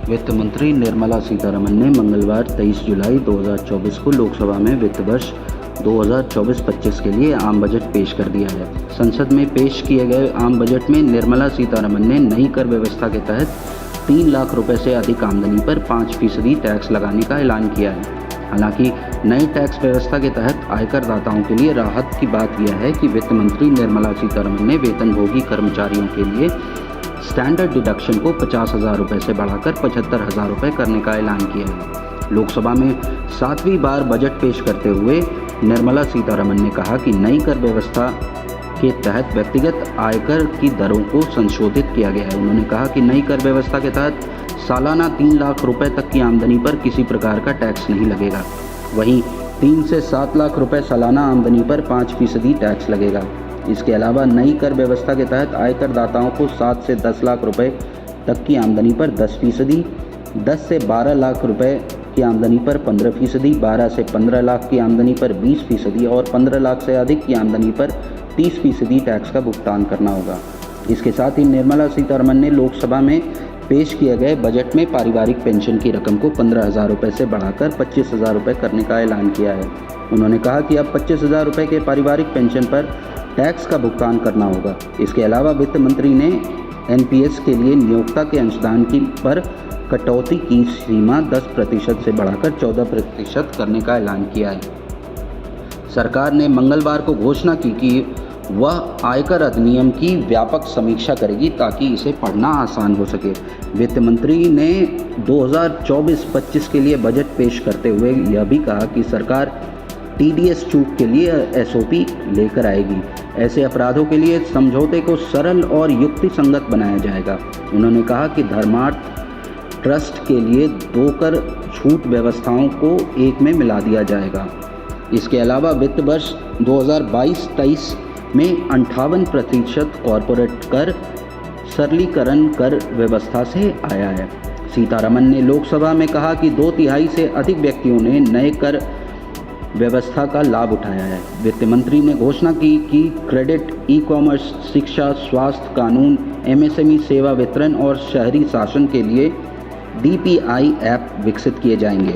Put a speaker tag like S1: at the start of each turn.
S1: वित्त मंत्री निर्मला सीतारमण ने मंगलवार 23 जुलाई 2024 को लोकसभा में वित्त वर्ष 2024-25 के लिए आम बजट पेश कर दिया है। संसद में पेश किए गए आम बजट में निर्मला सीतारमण ने नई कर व्यवस्था के तहत 3 लाख रुपए से अधिक आमदनी पर 5% टैक्स लगाने का ऐलान किया है। हालांकि नई टैक्स व्यवस्था के तहत आयकरदाताओं के लिए राहत की बात यह है कि वित्त मंत्री निर्मला सीतारमण ने वेतनभोगी कर्मचारियों के लिए स्टैंडर्ड डिडक्शन को 50,000 रुपये से बढ़ाकर 75,000 रुपये करने का ऐलान किया है। लोकसभा में 7वीं बार बजट पेश करते हुए निर्मला सीतारमण ने कहा कि नई कर व्यवस्था के तहत व्यक्तिगत आयकर की दरों को संशोधित किया गया है। उन्होंने कहा कि नई कर व्यवस्था के तहत सालाना 3 लाख रुपए तक की आमदनी पर किसी प्रकार का टैक्स नहीं लगेगा। वहीं 3 से 7 लाख रुपए सालाना आमदनी पर 5% टैक्स लगेगा। इसके अलावा नई कर व्यवस्था के तहत आयकरदाताओं को 7 से 10 लाख रुपए तक की आमदनी पर 10%, 10 से 12 लाख रुपए की आमदनी पर 15%, 12 से 15 लाख की आमदनी पर 20% और 15 लाख से अधिक की आमदनी पर 30% टैक्स का भुगतान करना होगा। इसके साथ ही निर्मला सीतारमण ने लोकसभा में पेश किए गए बजट में पारिवारिक पेंशन की रकम को 15,000 रुपये से बढ़ाकर 25,000 रुपये करने का ऐलान किया है। उन्होंने कहा कि अब 25,000 रुपये के पारिवारिक पेंशन पर टैक्स का भुगतान करना होगा। इसके अलावा वित्त मंत्री ने एनपीएस के लिए नियोक्ता के अंशदान की पर कटौती की सीमा 10% से बढ़ाकर 14% करने का ऐलान किया है। सरकार ने मंगलवार को घोषणा की कि वह आयकर अधिनियम की व्यापक समीक्षा करेगी ताकि इसे पढ़ना आसान हो सके। वित्त मंत्री ने 2024-25 के लिए बजट पेश करते हुए यह भी कहा कि सरकार टीडीएस चूक के लिए एसओपी लेकर आएगी। ऐसे अपराधों के लिए समझौते को सरल और युक्तिसंगत बनाया जाएगा। उन्होंने कहा कि धर्मार्थ ट्रस्ट के लिए 2 कर छूट व्यवस्थाओं को एक में मिला दिया जाएगा। इसके अलावा वित्त वर्ष 2022-23 में 58% कॉरपोरेट कर सरलीकरण कर व्यवस्था से आया है। सीतारमण ने लोकसभा में कहा कि 2/3 से अधिक व्यक्तियों ने नए कर व्यवस्था का लाभ उठाया है। वित्त मंत्री ने घोषणा की कि क्रेडिट, ई-कॉमर्स, शिक्षा, स्वास्थ्य, कानून, एमएसएमई सेवा वितरण और शहरी शासन के लिए डीपीआई ऐप विकसित किए जाएंगे।